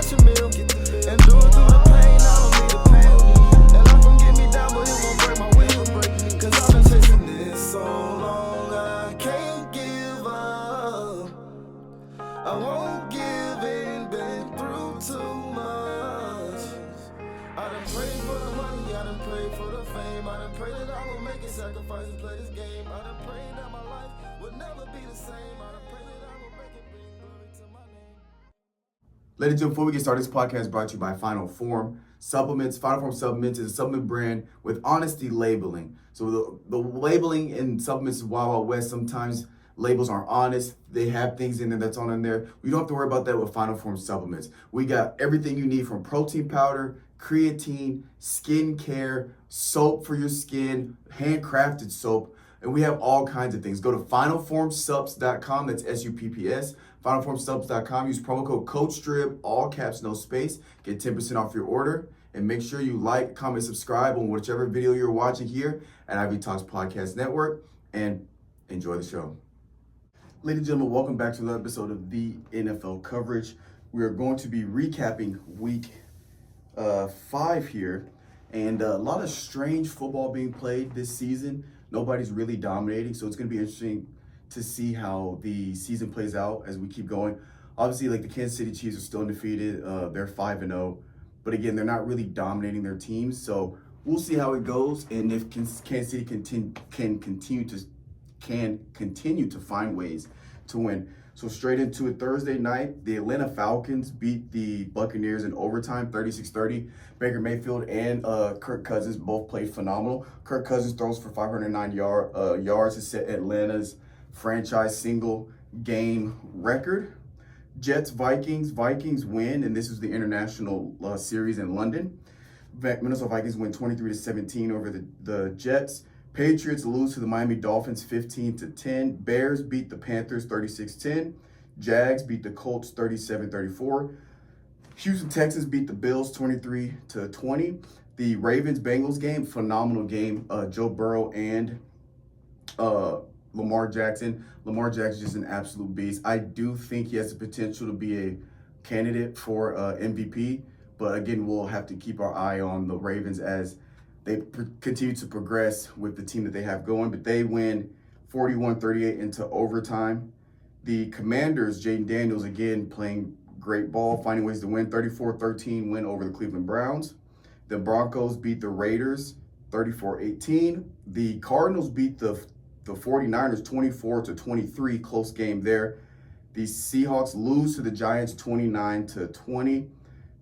cash a meal. And do it through the pain, I don't need a pill. And life gon' get me down, but it won't break my will. Cause I've been chasing this so long, I can't give up. I won't give in, been through too much. I done prayed for the money, I done prayed for the fame. I done prayed that I will make a sacrifice and play this game. I done prayed that my life would never be the same. I done prayed that I will make it bring glory to my name. Ladies and gentlemen, before we get started, this podcast is brought to you by Final Form Supplements. Final Form Supplements is a supplement brand with honesty labeling. So the labeling in supplements is Wild Wild West. Sometimes labels aren't honest. They have things in there that's on in there. We don't have to worry about that with Final Form Supplements. We got everything you need from protein powder, creatine, skin care, soap for your skin, handcrafted soap, and we have all kinds of things. Go to finalformsubs.com, that's S-U-P-P-S, finalformsubs.com, use promo code COACHSTRIB, all caps, no space, get 10% off your order, and make sure you like, comment, subscribe on whichever video you're watching here at Ivy Talks Podcast Network, and enjoy the show. Ladies and gentlemen, welcome back to another episode of the NFL coverage. We are going to be recapping week 5 here, and a lot of strange football being played this season. Nobody's really dominating, so it's going to be interesting to see how the season plays out as we keep going. Obviously, like the Kansas City Chiefs are still undefeated. They're 5-0, but again, they're not really dominating their teams. So we'll see how it goes, and if Kansas City can continue to find ways to win. So straight into it, Thursday night, the Atlanta Falcons beat the Buccaneers in overtime, 36-30. Baker Mayfield and Kirk Cousins both played phenomenal. Kirk Cousins throws for 509 yards to set Atlanta's franchise single game record. Jets Vikings win, and this is the international series in London. Minnesota Vikings win 23-17 over the Jets. Patriots lose to the Miami Dolphins 15-10. Bears beat the Panthers 36-10. Jags beat the Colts 37-34. Houston Texans beat the Bills 23-20. The Ravens-Bengals game, phenomenal game. Joe Burrow and Lamar Jackson. Lamar Jackson is just an absolute beast. I do think he has the potential to be a candidate for MVP, but again, we'll have to keep our eye on the Ravens as they continue to progress with the team that they have going, but they win 41-38 into overtime. The Commanders, Jaden Daniels, again, playing great ball, finding ways to win, 34-13 win over the Cleveland Browns. The Broncos beat the Raiders 34-18. The Cardinals beat the 49ers 24-23, close game there. The Seahawks lose to the Giants 29-20.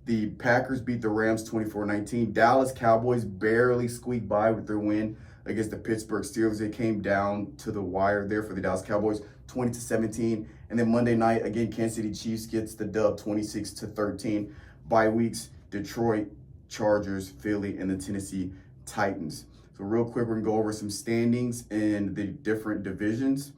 The Packers beat the Rams 24-19. Dallas Cowboys barely squeaked by with their win against the Pittsburgh Steelers. They came down to the wire there for the Dallas Cowboys, 20-17. And then Monday night, again, Kansas City Chiefs gets the dub, 26-13. Bye weeks, Detroit, Chargers, Philly, and the Tennessee Titans. So real quick, we're going to go over some standings in the different divisions.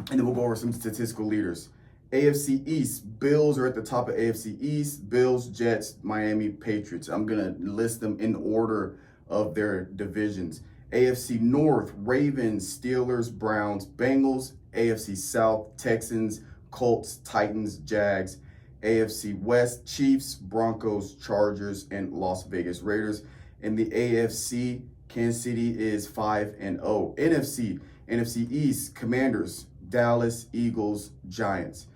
And then we'll go over some statistical leaders. AFC East, Bills are at the top of AFC East. Bills, Jets, Miami, Patriots. I'm going to list them in order of their divisions. AFC North, Ravens, Steelers, Browns, Bengals. AFC South, Texans, Colts, Titans, Jags. AFC West, Chiefs, Broncos, Chargers, and Las Vegas Raiders. In the AFC, Kansas City is 5-0. NFC East, Commanders, Dallas, Eagles, Giants.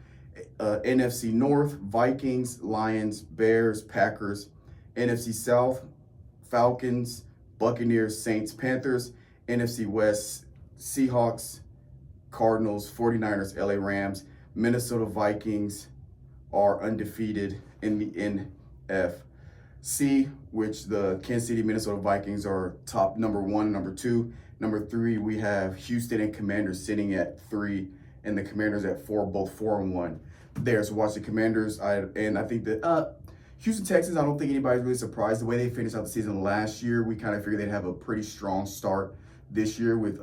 NFC North, Vikings, Lions, Bears, Packers. NFC South, Falcons, Buccaneers, Saints, Panthers. NFC West, Seahawks, Cardinals, 49ers, LA Rams. Minnesota Vikings are undefeated in the NFC, which the Kansas City, Minnesota Vikings are top number 1, number 2. Number 3, we have Houston and Commanders sitting at 3, and the Commanders at 4, both 4-1. There, so watch the Commanders. I think that Houston Texans, I don't think anybody's really surprised. The way they finished out the season last year, we kind of figured they'd have a pretty strong start this year with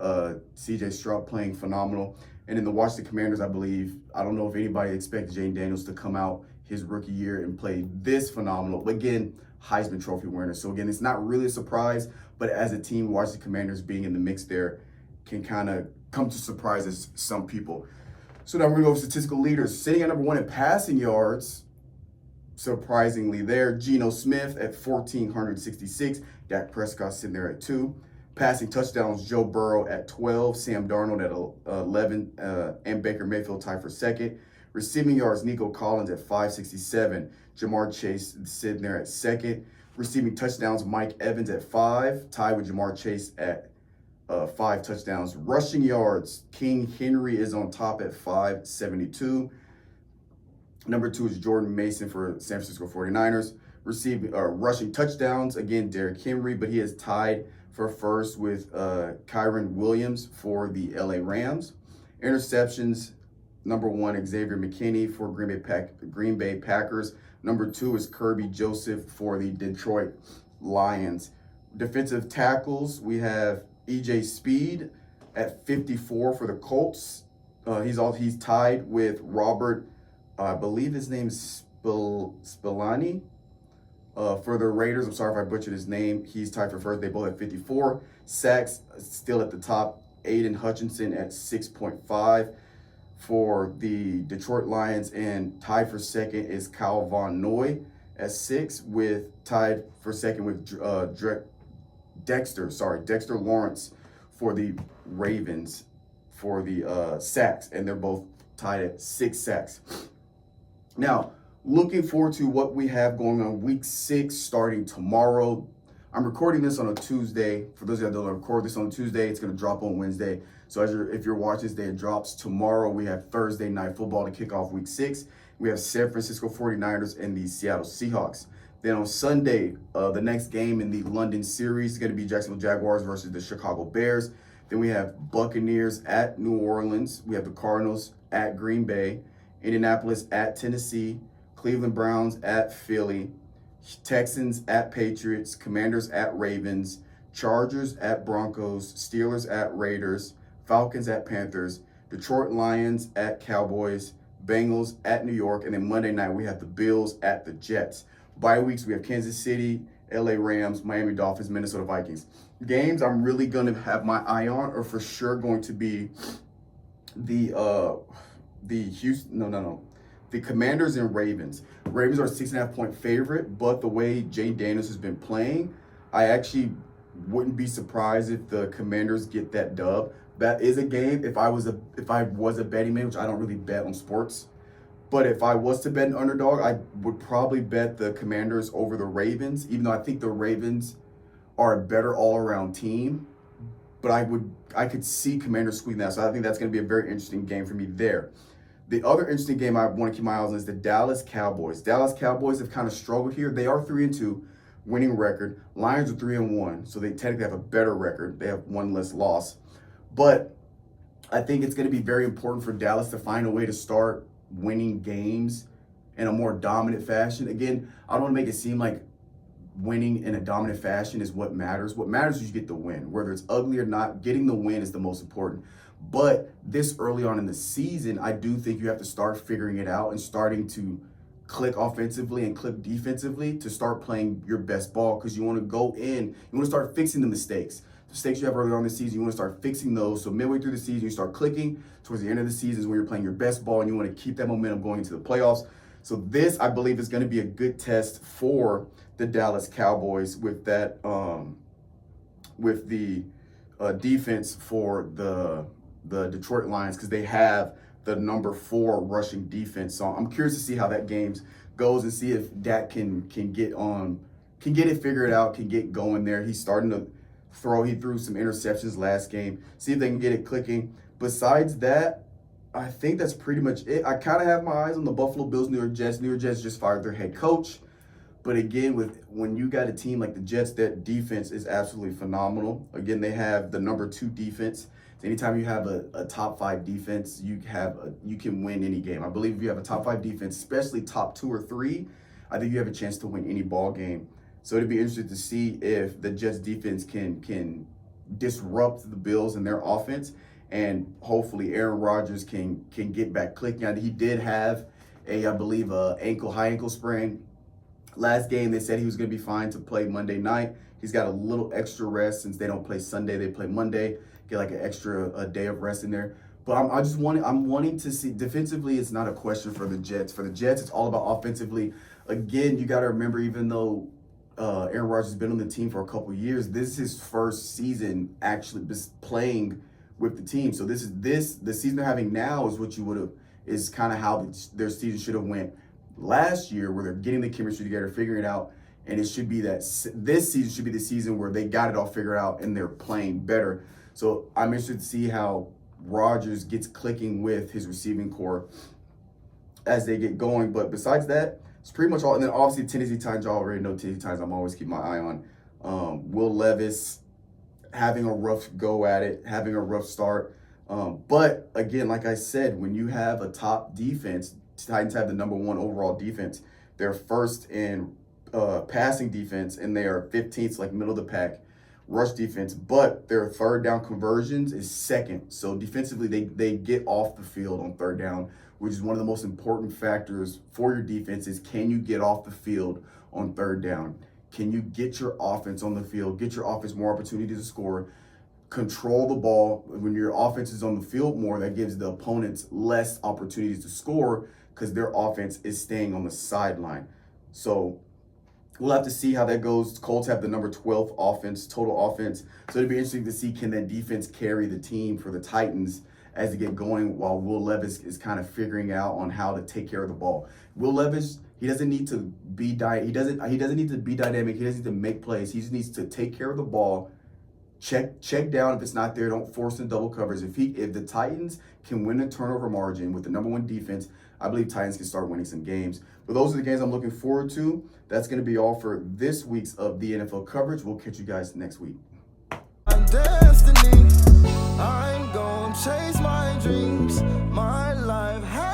C.J. Stroud playing phenomenal. And in the Washington Commanders, I don't know if anybody expected Jaden Daniels to come out his rookie year and play this phenomenal. But again, Heisman Trophy winner. So again, it's not really a surprise, but as a team, Washington Commanders being in the mix there can kind of come to surprise some people. So now we're going to go over statistical leaders. Sitting at number 1 in passing yards, surprisingly there. Geno Smith at 1,466. Dak Prescott sitting there at 2. Passing touchdowns, Joe Burrow at 12. Sam Darnold at 11. And Baker Mayfield tied for second. Receiving yards, Nico Collins at 567. Jamar Chase sitting there at second. Receiving touchdowns, Mike Evans at 5. Tied with Jamar Chase at 5 touchdowns. Rushing yards, King Henry is on top at 572. Number 2 is Jordan Mason for San Francisco 49ers. Rushing touchdowns, again, Derrick Henry, but he is tied for first with Kyron Williams for the LA Rams. Interceptions, number 1, Xavier McKinney for Green Bay Packers. Number 2 is Kirby Joseph for the Detroit Lions. Defensive tackles, we have EJ Speed at 54 for the Colts. He's tied with Robert, I believe his name's Spillane, for the Raiders. I'm sorry if I butchered his name. He's tied for first. They both have 54. Sacks still at the top. Aiden Hutchinson at 6.5 for the Detroit Lions, and tied for second is Kyle Von Noy at 6, tied for second with Dexter Lawrence for the Ravens for the sacks, and they're both tied at 6 sacks. Now, looking forward to what we have going on week 6 starting tomorrow. I'm recording this on a Tuesday. For those of you that don't record this on a Tuesday, it's going to drop on Wednesday. So if you're watching this day, it drops tomorrow. We have Thursday night football to kick off week 6. We have San Francisco 49ers and the Seattle Seahawks. Then on Sunday, the next game in the London series is going to be Jacksonville Jaguars versus the Chicago Bears. Then we have Buccaneers at New Orleans. We have the Cardinals at Green Bay. Indianapolis at Tennessee. Cleveland Browns at Philly. Texans at Patriots. Commanders at Ravens. Chargers at Broncos. Steelers at Raiders. Falcons at Panthers. Detroit Lions at Cowboys. Bengals at New York. And then Monday night, we have the Bills at the Jets. Bye weeks, we have Kansas City, LA Rams, Miami Dolphins, Minnesota Vikings. Games I'm really going to have my eye on are for sure going to be the Commanders and Ravens. Ravens are a 6.5-point favorite, but the way Jay Daniels has been playing, I actually wouldn't be surprised if the Commanders get that dub. That is a game, if I was a betting man, which I don't really bet on sports, but if I was to bet an underdog, I would probably bet the Commanders over the Ravens, even though I think the Ravens are a better all-around team. But I could see Commanders squeezing that. So I think that's going to be a very interesting game for me there. The other interesting game I want to keep my eyes on is the Dallas Cowboys. Dallas Cowboys have kind of struggled here. They are 3-2, winning record. Lions are 3-1, so they technically have a better record. They have one less loss. But I think it's going to be very important for Dallas to find a way to start winning games in a more dominant fashion. Again, I don't want to make it seem like winning in a dominant fashion is what matters. What matters is you get the win. Whether it's ugly or not, getting the win is the most important. But this early on in the season, I do think you have to start figuring it out and starting to click offensively and click defensively to start playing your best ball, because you want to go in, you want to start fixing the mistakes. Mistakes you have early on in the season, you want to start fixing those. So midway through the season, you start clicking. Towards the end of the season is when you're playing your best ball, and you want to keep that momentum going into the playoffs. So this, I believe, is going to be a good test for the Dallas Cowboys with that, with the defense for the Detroit Lions, because they have the number 4 rushing defense. So I'm curious to see how that game goes and see if Dak can get it figured out, can get going there. He's starting to throw. He threw some interceptions last game. See if they can get it clicking. Besides that, I think that's pretty much it. I kind of have my eyes on the Buffalo Bills, New York Jets. New York Jets just fired their head coach. But again, when you got a team like the Jets, that defense is absolutely phenomenal. Again, they have the number 2 defense. So anytime you have a top 5 defense, you can win any game. I believe if you have a top 5 defense, especially top 2 or 3, I think you have a chance to win any ball game. So it'd be interesting to see if the Jets defense can disrupt the Bills and their offense, and hopefully Aaron Rodgers can get back clicking. He did have I believe, high ankle sprain. Last game, they said he was going to be fine to play Monday night. He's got a little extra rest since they don't play Sunday. They play Monday. Get like an extra day of rest in there. But I'm wanting to see defensively. It's not a question for the Jets. For the Jets, it's all about offensively. again, you got to remember, even though Aaron Rodgers has been on the team for a couple of years, this is his first season actually playing with the team. So the season they're having now is what you would have, is kind of how their season should have went last year, where they're getting the chemistry together, figuring it out. And it should be that this season should be the season where they got it all figured out and they're playing better. So I'm interested to see how Rodgers gets clicking with his receiving core as they get going. But besides that, it's pretty much all. And then obviously Tennessee Titans, y'all already know Tennessee Titans. I'm always keep my eye on. Will Levis having a rough go at it, having a rough start. But again, like I said, when you have a top defense, Titans have the number 1 overall defense. They're first in passing defense, and they are 15th, like middle of the pack, rush defense. But their third down conversions is second. So defensively, they get off the field on third down, which is one of the most important factors for your defense. Is can you get off the field on third down? Can you get your offense on the field, get your offense more opportunities to score, control the ball? When your offense is on the field more, that gives the opponents less opportunities to score because their offense is staying on the sideline. So we'll have to see how that goes. Colts have the number 12th offense, total offense. So it'll be interesting to see, can that defense carry the team for the Titans as they get going, while Will Levis is kind of figuring out on how to take care of the ball. Will Levis, he doesn't need to be he doesn't need to be dynamic. He doesn't need to make plays. He just needs to take care of the ball. Check down if it's not there. Don't force the double covers. If the Titans can win a turnover margin with the number 1 defense, I believe Titans can start winning some games. But those are the games I'm looking forward to. That's going to be all for this week's of the NFL coverage. We'll catch you guys next week. Destiny, I'm gonna chase my dreams. My life has